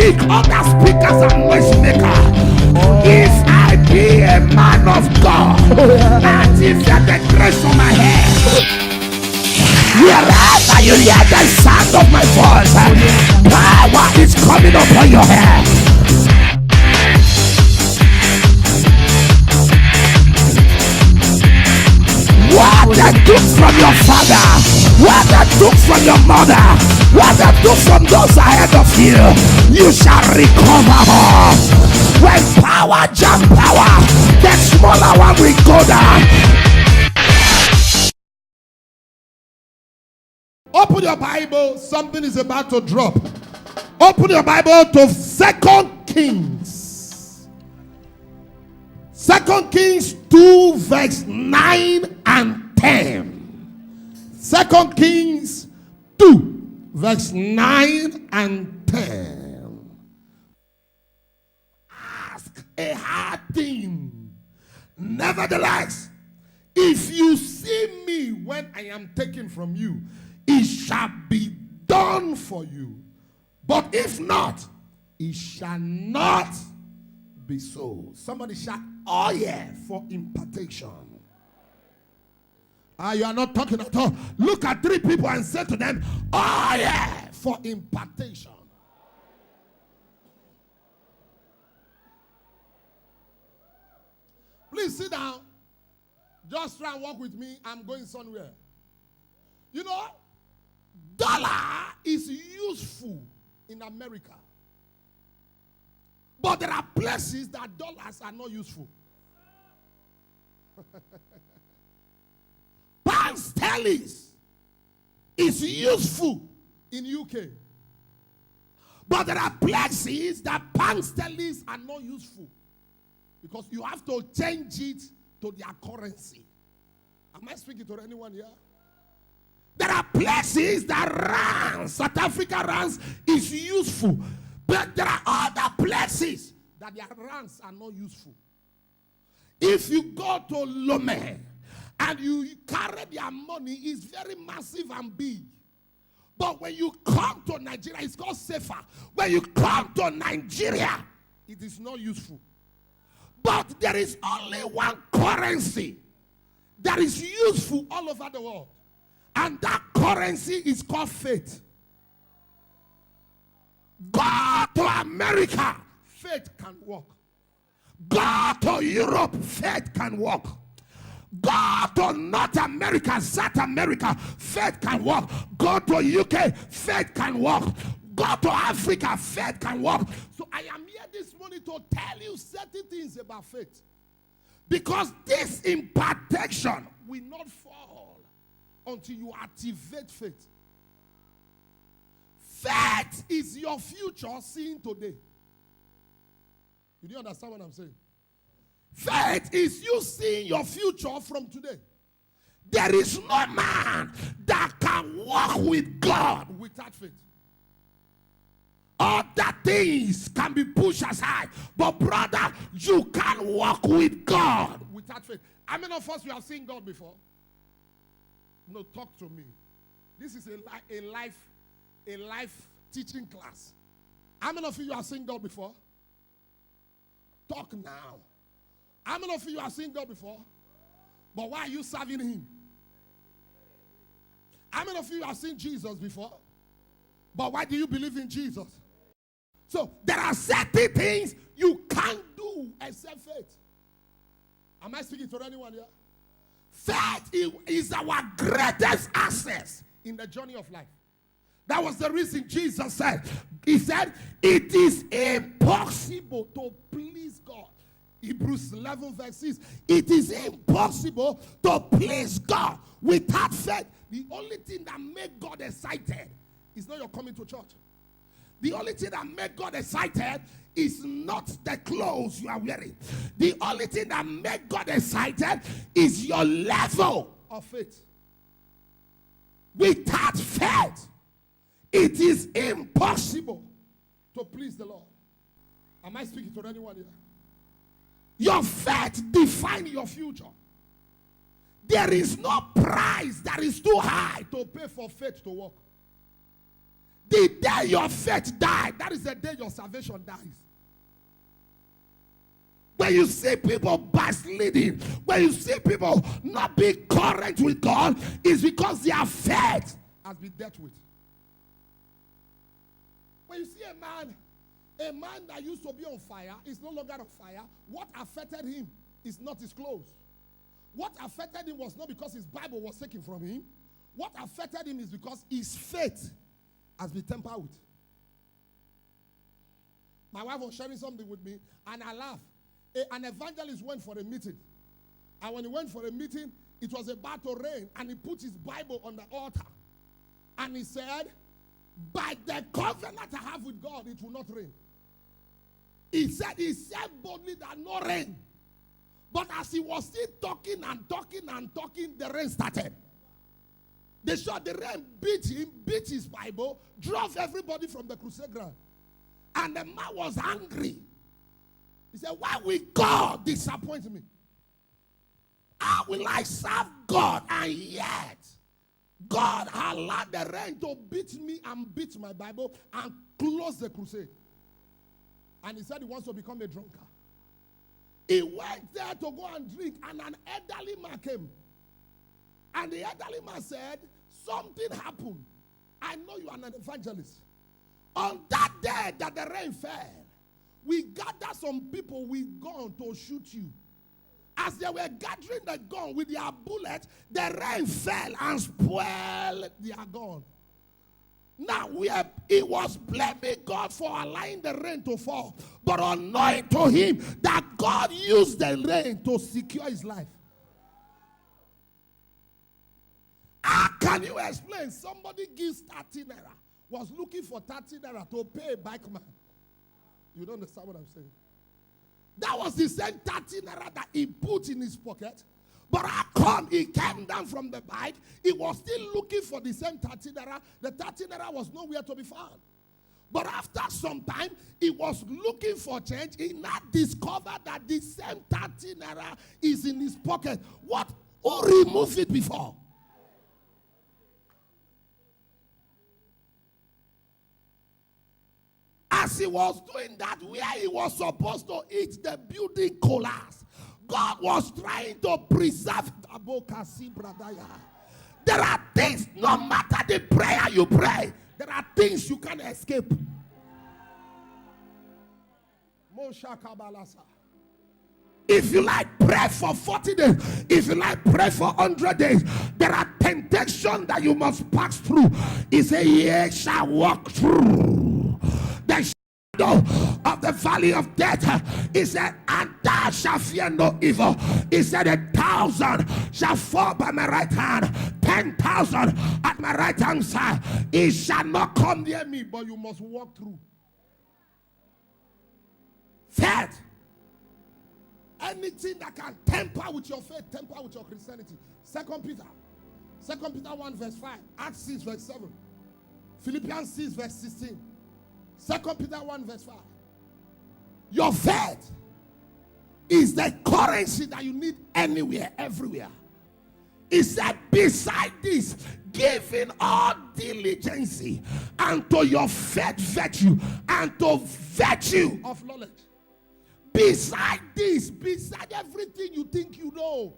speak, other speakers and noise maker. If I be a man of God, and if you the grace on my head, wherever you hear the sound of my voice, power is coming upon your head. What they took from your father, what they took from your mother, what they took from those ahead of you, you shall recover all. When power jump power, the smaller one will go down. Open your Bible, something is about to drop. Open your Bible to 2 Kings. 2 Kings 2 verse 9 and 10. 2 Kings 2 verse 9 and 10. Ask a hard thing. Nevertheless, if you see me when I am taken from you, it shall be done for you. But if not, it shall not be so. Somebody shout, oh yeah, for impartation. You are not talking at all. Look at 3 people and say to them, oh yeah, for impartation. Please sit down. Just try and walk with me. I'm going somewhere. You know, dollar is useful in America. But there are places that dollars are not useful. Pound sterling is useful in UK. But there are places that pound sterling are not useful. Because you have to change it to their currency. Am I speaking to anyone here? There are places that rands, South Africa rands is useful. But there are other places that their rands are not useful. If you go to Lome and you carry their money, it's very massive and big. But when you come to Nigeria, it's called safer. When you come to Nigeria, it is not useful. But there is only one currency that is useful all over the world. And that currency is called faith. Go to America, faith can work. Go to Europe, faith can work. Go to North America, South America, faith can work. Go to UK, faith can work. Go to Africa, faith can work. So I am here this morning to tell you certain things about faith. Because this impartation will not fall until you activate faith. Faith is your future seen today. You do understand what I'm saying? Faith is you seeing your future from today. There is no man that can walk with God without faith. Other things can be pushed aside. But brother, you can't walk with God without faith. How many of us you have seen God before? No, talk to me. This is a life teaching class. How many of you have seen God before? Talk now. How many of you have seen God before? But why are you serving him? How many of you have seen Jesus before? But why do you believe in Jesus? So there are certain things you can't do except faith. Am I speaking to anyone here? Faith is our greatest access in the journey of life. That was the reason Jesus said. He said, it is impossible to please God. Hebrews 11 verse 6. It is impossible to please God without faith. The only thing that makes God excited is not your coming to church. The only thing that makes God excited is not the clothes you are wearing. The only thing that makes God excited is your level of faith. Without faith, it is impossible to please the Lord. Am I speaking to anyone here? Your faith defines your future. There is no price that is too high to pay for faith to work. The day day your faith dies, that is the day your salvation dies. When you see people backsliding, when you see people not being current with God, it's because their faith has been dealt with. When you see a man that used to be on fire is no longer on fire, what affected him is not his clothes. What affected him was not because his Bible was taken from him. What affected him is because his faith has been tampered with. My wife was sharing something with me, and I laughed. An evangelist went for a meeting. And when he went for a meeting, it was about to rain, and he put his Bible on the altar. And he said, by the covenant I have with God, it will not rain. He said boldly that no rain. But as he was still talking and talking and talking, the rain started. They shot the rain, beat him, beat his Bible, drove everybody from the crusade ground. And the man was angry. He said, why will God disappoint me? How will I serve God? And yet, God allowed the rain to beat me and beat my Bible and close the crusade. And he said he wants to become a drunkard. He went there to go and drink, and an elderly man came. And the elderly man said, something happened. I know you are an evangelist. On that day that the rain fell, we gathered some people with guns to shoot you. As they were gathering the gun with their bullets, the rain fell and spoiled their gun. Now he was blaming God for allowing the rain to fall, but unknowing to him that God used the rain to secure his life. How can you explain? Somebody gives 30 naira, was looking for 30 naira to pay a bike man. You don't understand what I'm saying? That was the same 30 naira that he put in his pocket. But how come he came down from the bike? He was still looking for the same 30 naira. The 30 naira was nowhere to be found. But after some time, he was looking for change. He now discovered that the same 30 naira is in his pocket. Who removed it before? As he was doing that, where he was supposed to eat, the building collapsed. God was trying to preserve. There are things, no matter the prayer you pray, there are things you can't escape. If you like pray for 40 days, if you like pray for 100 days, there are temptations that you must pass through. He said, ye shall walk through the of the valley of death. He said, and thou shalt fear no evil. He said, 1,000 shall fall by my right hand, 10,000 at my right hand side. It shall not come near me, but you must walk through. Faith. Anything that can temper with your faith, temper with your Christianity. 2 Peter 1 verse 5, Acts 6 verse 7, Philippians 6 verse 16, 2 Peter 1 verse 5. Your faith is the currency that you need anywhere, everywhere. He said, beside this, giving all diligence, and to your faith virtue, and to virtue of knowledge. Beside this, beside everything you think you know,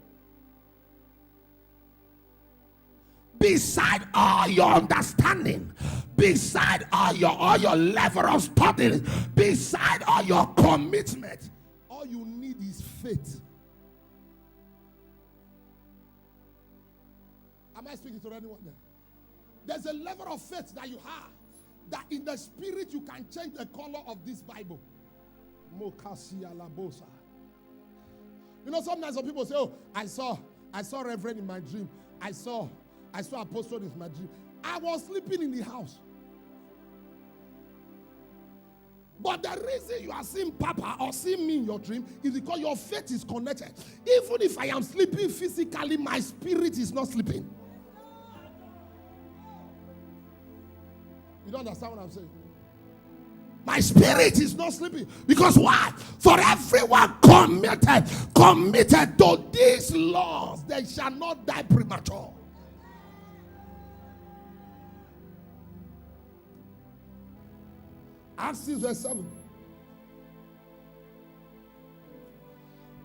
beside all your understanding, beside all your level of study, beside all your commitment, all you need is faith. Am I speaking to anyone there? There's a level of faith that you have, that in the spirit you can change the color of this Bible. You know, sometimes some people say, oh, I saw Reverend in my dream. I saw Apostle in my dream. I was sleeping in the house. But the reason you are seeing Papa or seeing me in your dream is because your faith is connected. Even if I am sleeping physically, my spirit is not sleeping. You don't understand what I'm saying? My spirit is not sleeping. Because why? For everyone committed to these laws, they shall not die premature. Acts 6 verse 7.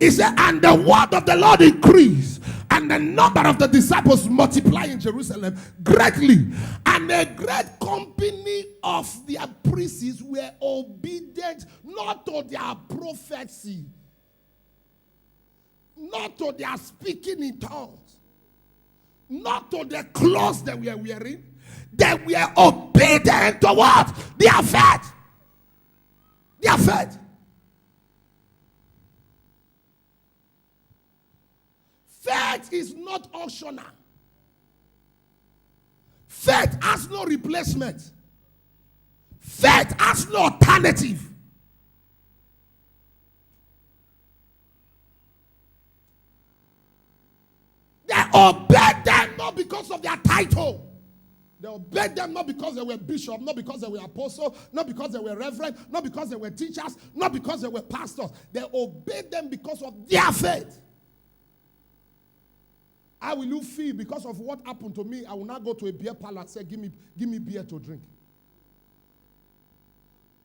He said, and the word of the Lord increased, and the number of the disciples multiplied in Jerusalem greatly. And a great company of their priests were obedient, not to their prophecy, not to their speaking in tongues, not to the clothes they were wearing. They were obedient to what? Their faith. Their faith. Faith is not optional. Faith has no replacement. Faith has no alternative. They obeyed them not because of their title. They obeyed them not because they were bishop, not because they were apostle, not because they were reverend, not because they were teachers, not because they were pastors. They obeyed them because of their faith. How will you feel because of what happened to me? I will not go to a beer parlor and say, give me beer to drink.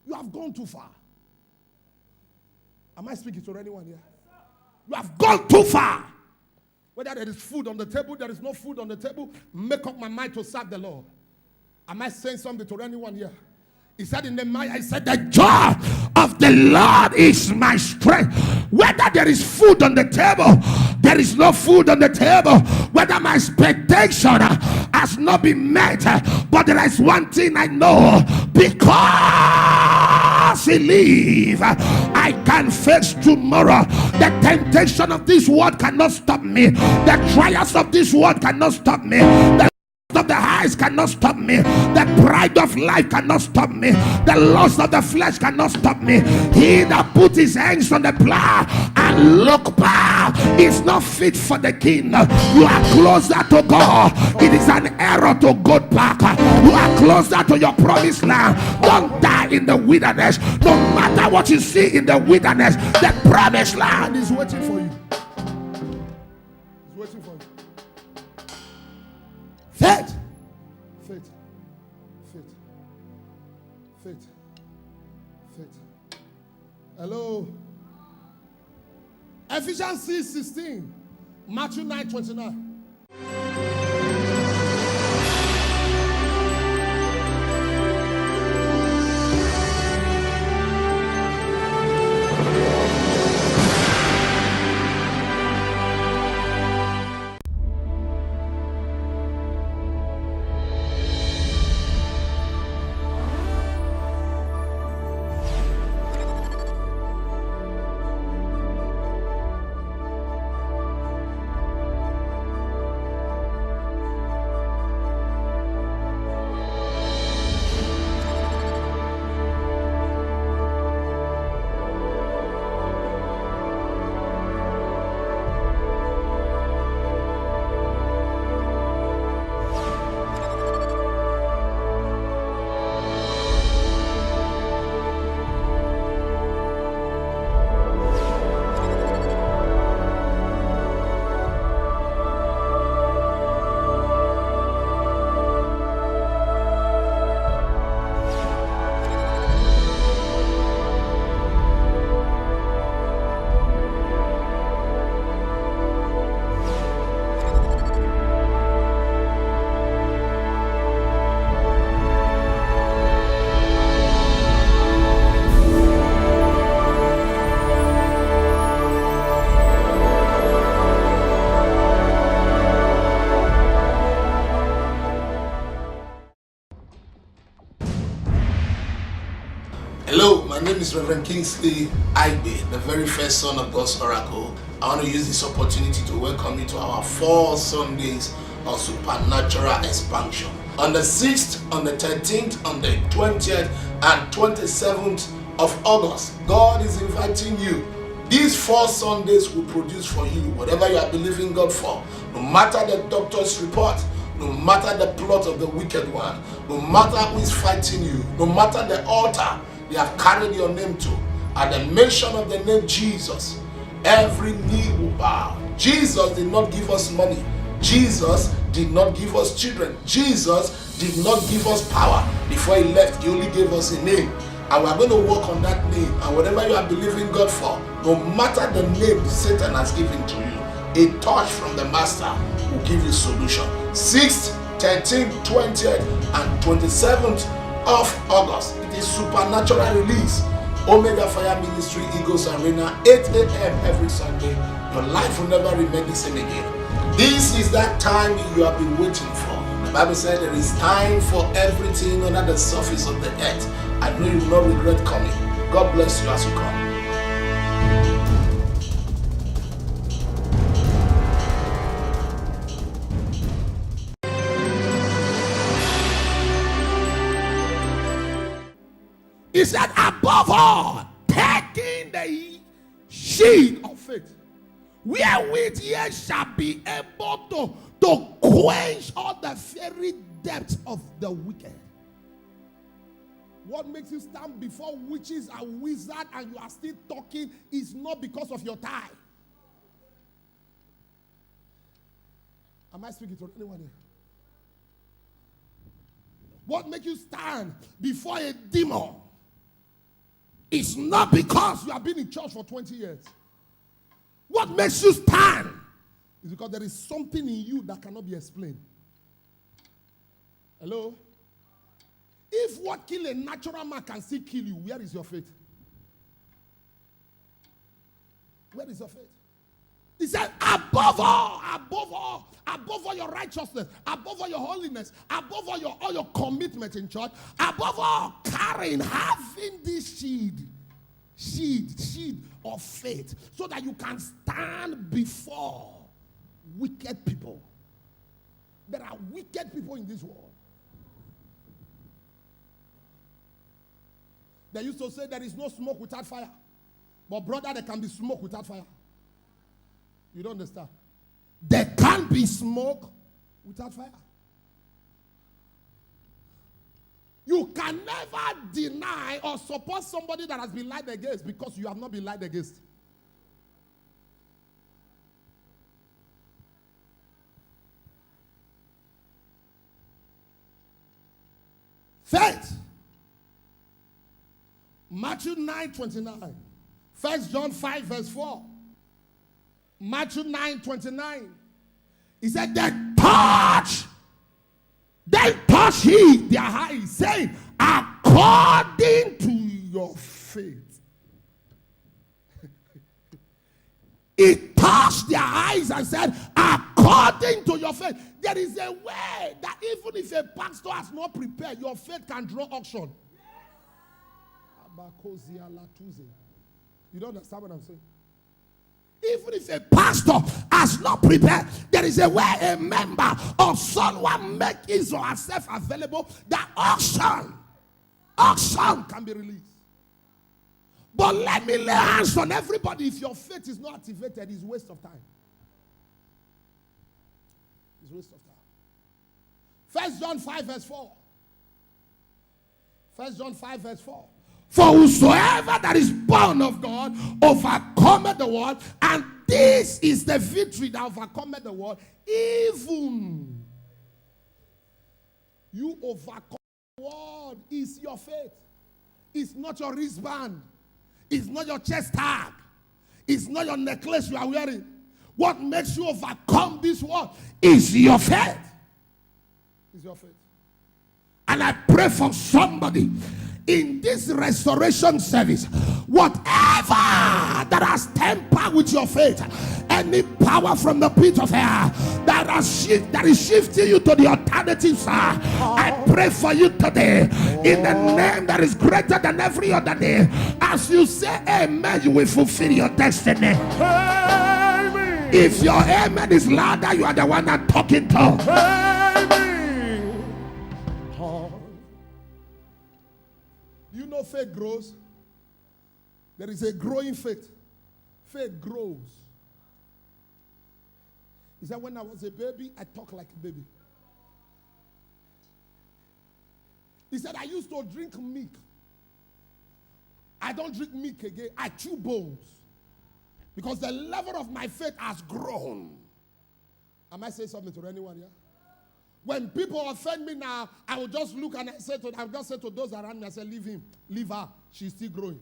You have gone too far. Am I speaking to anyone here? You have gone too far. Whether there is food on the table, there is no food on the table, make up my mind to serve the Lord. Am I saying something to anyone here? He said in the mind, I said, the joy of the Lord is my strength. Whether there is food on the table, there is no food on the table. Whether my expectation has not been met, but there is one thing I know, because He lives, I can face tomorrow. The temptation of this world cannot stop me. The trials of this world cannot stop me. The of the eyes cannot stop me. The pride of life cannot stop me. The lust of the flesh cannot stop me. He that put his hands on the plow and look back is not fit for the king. You are closer to God. It is an error to go back. You are closer to your promised land. Don't die in the wilderness. No matter what you see in the wilderness, the promised land is waiting for you. It's waiting for you. Faith. Faith. Faith. Faith. Faith. Hello. Ephesians 6:16. Matthew 9:29. Hello, my name is Rev Kingsley AIGBE, the very first son of God's oracle. I want to use this opportunity to welcome you to our 4 Sundays of supernatural expansion. On the 6th, on the 13th, on the 20th, and 27th of August, God is inviting you. These 4 Sundays will produce for you whatever you are believing God for. No matter the doctor's report, no matter the plot of the wicked one, no matter who is fighting you, no matter the altar they have carried your name to, at the mention of the name Jesus, every knee will bow. Jesus did not give us money. Jesus did not give us children. Jesus did not give us power. Before He left, He only gave us a name. And we are going to work on that name. And whatever you are believing God for, no matter the name Satan has given to you, a touch from the Master will give you solution. 6th, 13th, 20th, and 27th of August. It is supernatural release. Omega Fire Ministry, Eagles Arena, 8 a.m. every Sunday. Your life will never remain the same again. This is that time you have been waiting for. The Bible said there is time for everything under the surface of the earth. I know you will not regret coming. God bless you as you come. He said, above all, taking the shield of faith, wherewith ye shall be able to quench all the very depths of the wicked. What makes you stand before witches and wizards and you are still talking is not because of your tie. Am I speaking to anyone here? What makes you stand before a demon is not because you have been in church for 20 years. What makes you stand is because there is something in you that cannot be explained. Hello? If what kill a natural man can still kill you, where is your faith? Where is your faith? He said, above all your righteousness, above all your holiness, above all your commitment in church, above all carrying, having this shield of faith, so that you can stand before wicked people. There are wicked people in this world. They used to say there is no smoke without fire. But brother, there can be smoke without fire. You don't understand? There can't be smoke without fire. You can never deny or support somebody that has been lied against because you have not been lied against. Faith. Matthew 9:29. 1 John 5 verse 4. Matthew 9:29. He said, they touch he their eyes, saying, according to your faith. He touched their eyes and said, according to your faith. There is a way that even if a pastor has not prepared, your faith can draw auction. You don't understand what I'm saying? Even if a pastor has not prepared, there is a way a member or someone make his or herself available, that auction can be released. But let me lay hands on everybody. If your faith is not activated, it's a waste of time. It's a waste of time. 1 John 5 verse 4. 1 John 5 verse 4. For whosoever that is born of God overcometh the world, and this is the victory that overcometh the world, even you overcome the world. Is your faith. It's not your wristband. It's not your chest tag. It's not your necklace you are wearing. What makes you overcome this world is your faith. Is your faith. And I pray for somebody in this restoration service, whatever that has tampered with your faith, any power from the pit of hell that is shifting you to the alternatives, I pray for you today in the name that is greater than every other name. As you say amen, you will fulfill your destiny. Amen. If your amen is louder, you are the one I'm talking to. Amen. You know faith grows. There is a growing faith. Faith grows. He said, when I was a baby, I talked like a baby. He said, I used to drink milk. I don't drink milk again. I chew bones. Because the level of my faith has grown. Am I saying something to anyone here? When people offend me now, I will just look and I will just say to those around me, I say, leave him, leave her. She's still growing.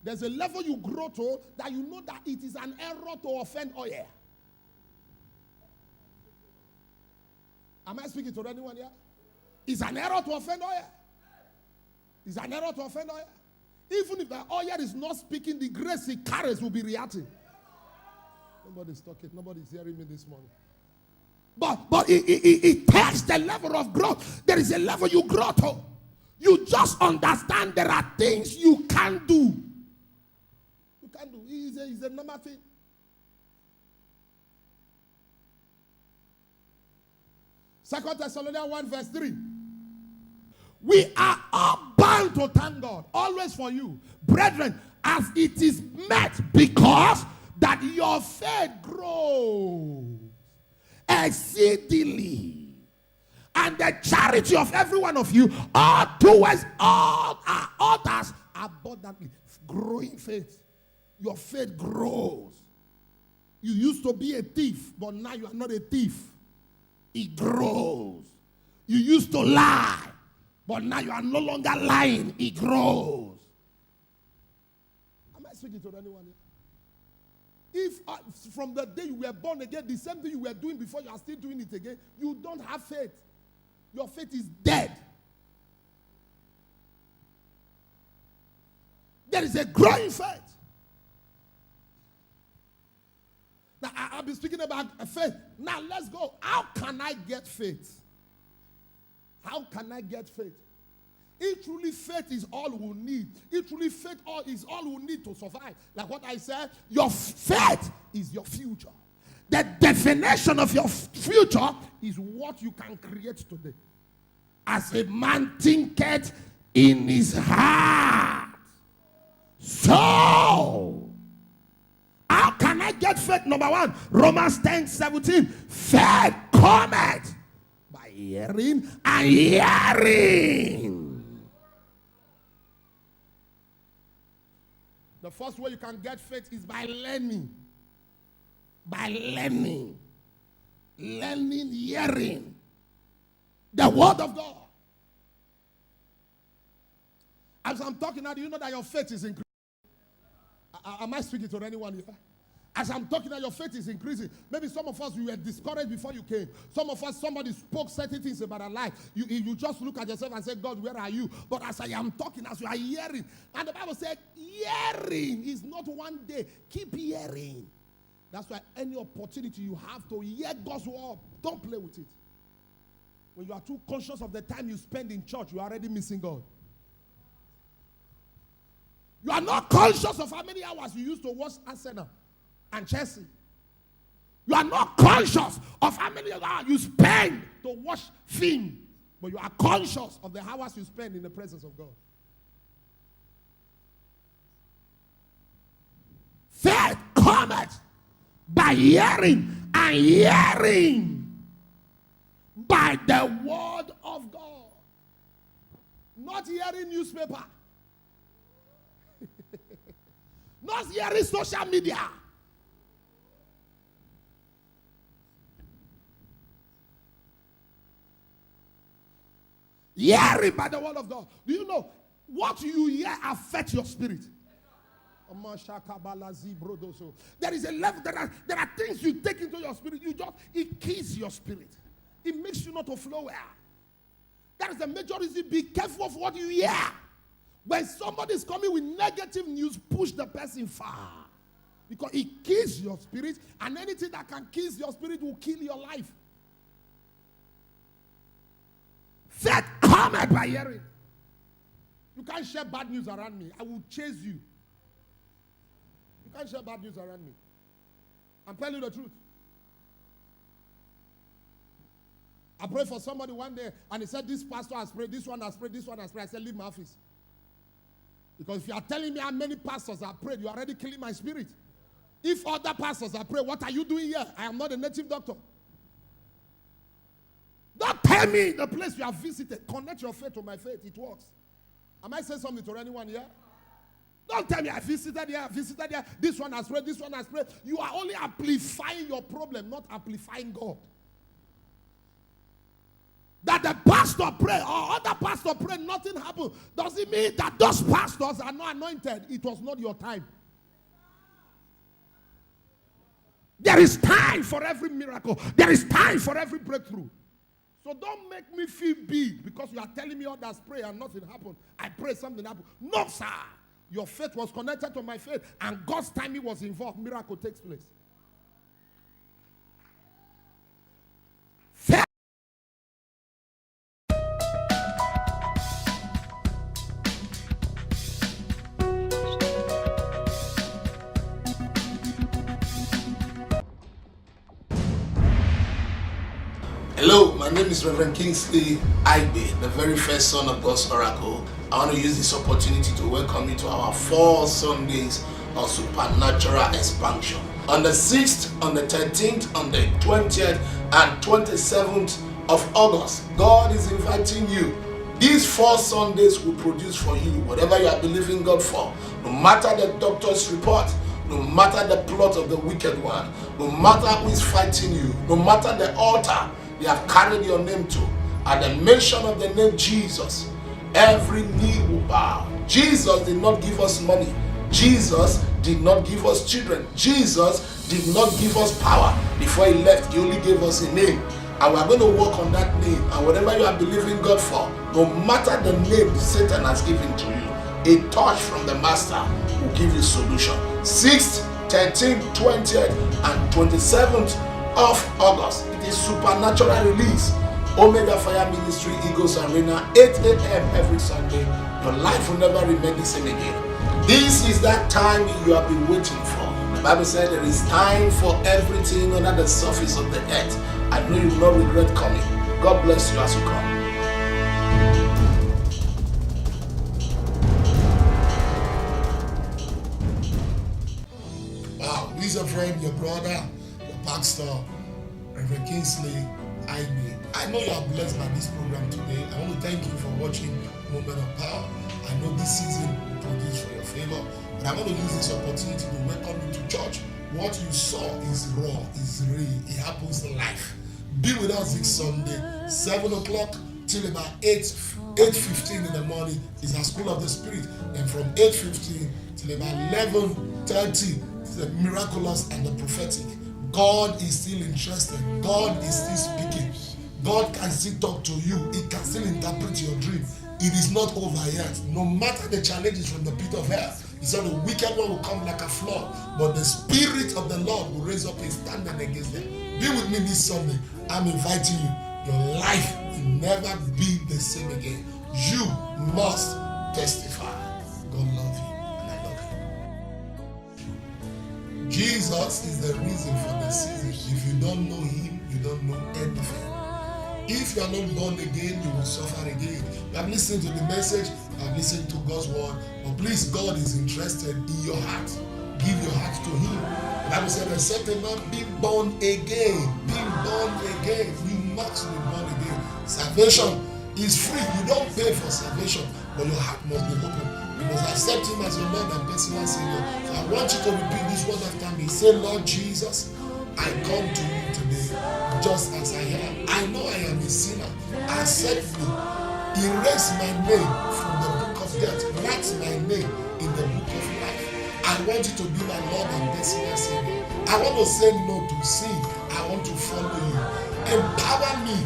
There's a level you grow to that you know that it is an error to offend oil. Am I speaking to anyone here? It's an error to offend oil. It's an error to offend oil. Even if the oil is not speaking, the grace he carries will be reacting. Nobody's talking. Nobody's hearing me this morning. But it takes the level of growth. There is a level you grow to. You just understand there are things you can't do. You can't do. It's a normal thing. Second Thessalonians 1 verse 3. We are all bound to thank God, always for you, brethren, as it is met, because that your faith grows exceedingly, and the charity of every one of you are towards all our others abundantly. Growing faith. Your faith grows. You used to be a thief, but now you are not a thief. It grows. You used to lie, but now you are no longer lying. It grows. Am I speaking to anyone here? If from the day you were born again, the same thing you were doing before, you are still doing it again, you don't have faith. Your faith is dead. There is a growing faith. Now, I've been speaking about faith. Now, let's go. How can I get faith? How can I get faith? If truly faith is all we need, if truly faith is all we need to survive, like what I said, your faith is your future. The definition of your future is what you can create today. As a man thinketh in his heart, so how can I get faith? Number one, Romans 10:17. Faith cometh by hearing, and hearing. The first way you can get faith is by learning. By learning. Learning, hearing the word of God. As I'm talking now, do you know that your faith is increasing? Am I speaking to anyone here? As I'm talking now, your faith is increasing. Maybe some of us, we were discouraged before you came. Some of us, somebody spoke certain things about our life. You just look at yourself and say, God, where are you? But as I am talking, as you are hearing, and the Bible said, hearing is not one day. Keep hearing. That's why any opportunity you have to hear God's word, don't play with it. When you are too conscious of the time you spend in church, you are already missing God. You are not conscious of how many hours you used to watch Arsenal and Chelsea. You are not conscious of how many hours you spend to watch film, but you are conscious of the hours you spend in the presence of God. Faith cometh by hearing, and hearing by the word of God. Not hearing newspaper. Not hearing social media. Hearing by the word of God. Do you know what you hear affects your spirit? There is a level, there are things you take into your spirit, it kills your spirit. It makes you not to flow well. That is the major reason. Be careful of what you hear. When somebody is coming with negative news, push the person far. Because it kills your spirit, and anything that can kill your spirit will kill your life. Faith cometh by hearing. You can't share bad news around me. I will chase you. You can't share bad news around me. I'm telling you the truth. I prayed for somebody one day, and he said, this pastor has prayed, this one has prayed, this one has prayed. I said, leave my office. Because if you are telling me how many pastors have prayed, you are already killing my spirit. If other pastors have prayed, what are you doing here? I am not a native doctor. Don't tell me the place you have visited. Connect your faith to my faith. It works. Am I saying something to anyone here? Don't tell me I visited here, this one has prayed, this one has prayed. You are only amplifying your problem, not amplifying God. That the pastor pray or other pastor pray, nothing happened. Does it mean that those pastors are not anointed? It was not your time. There is time for every miracle. There is time for every breakthrough. So don't make me feel big because you are telling me others pray and nothing happened. I pray something happened. No, sir. Your faith was connected to my faith and God's timing was involved. Miracle takes place. Hello, my name is Rev Kingsley AIGBE, the very first son of God's oracle. I want to use this opportunity to welcome you to our 4 Sundays of supernatural expansion. On the 6th, on the 13th, on the 20th, and 27th of August, God is inviting you. These 4 Sundays will produce for you whatever you are believing God for. No matter the doctor's report, no matter the plot of the wicked one, no matter who is fighting you, no matter the altar they have carried your name to, at the mention of the name Jesus, every knee will bow. Jesus did not give us money. Jesus did not give us children. Jesus did not give us power. Before he left, he only gave us a name. And we're going to work on that name. And whatever you are believing God for, no matter the name Satan has given to you, a touch from the Master will give you solution. 6th, 13th, 20th, and 27th of August. It is supernatural release. Omega Fire Ministry, Eagles Arena, 8 a.m. every Sunday. Your life will never remain the same again. This is that time you have been waiting for. The Bible said there is time for everything under the surface of the earth. I know you will not regret coming. God bless you as you come. Wow, this is a friend, your brother, your pastor, Rev Kingsley AIGBE. I know you are blessed by this program today. I want to thank you for watching Moment of Power. I know this season will produce for your favor, but I want to use this opportunity to welcome you to church. What you saw is raw, is real, it happens in life. Be with us this Sunday, 7 o'clock till about 8:15 in the morning is our School of the Spirit, and from 8:15 till about 11:30 is the miraculous and the prophetic. God is still interested. God is still speaking. God can still talk to you. He can still interpret your dream. It is not over yet. No matter the challenges from the pit of hell, he said the wicked one will come like a flood, but the Spirit of the Lord will raise up a standard against them. Be with me this Sunday. I'm inviting you. Your life will never be the same again. You must testify. God love you, and I love you. Jesus is the reason for the season. If you don't know him, you don't know anything. If you are not born again, you will suffer again. You have listened to the message, you have listened to God's word, but please, God is interested in your heart. Give your heart to him. The Bible said, except a man be born again, you must be born again. Salvation is free. You don't pay for salvation, but your heart must be open. You must accept him as your Lord and personal Savior. So I want you to repeat this word after me. Say, Lord Jesus, I come to you today just as I am. I know I am a sinner. Accept me. Erase my name from the book of death. Write my name in the book of life. I want you to be my Lord and personal Savior. I want to say no to sin. I want to follow you. Empower me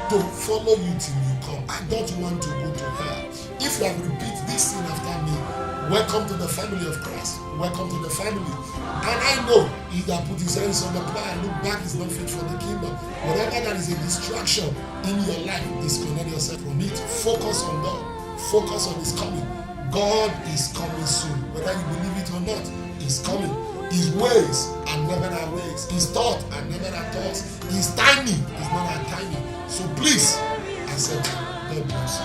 to follow you till you come. I don't want to go to hell. If you have repeated this sin after me, welcome to the family of Christ. Welcome to the family. And I know he that put his hands on the plow and look back is not fit for the kingdom. Whatever that is a distraction in your life, disconnect yourself from it. Focus on God. Focus on his coming. God is coming soon. Whether you believe it or not, he's coming. His ways are never our ways. His thoughts are never our thoughts. His timing is not our timing. So please accept him. God bless you.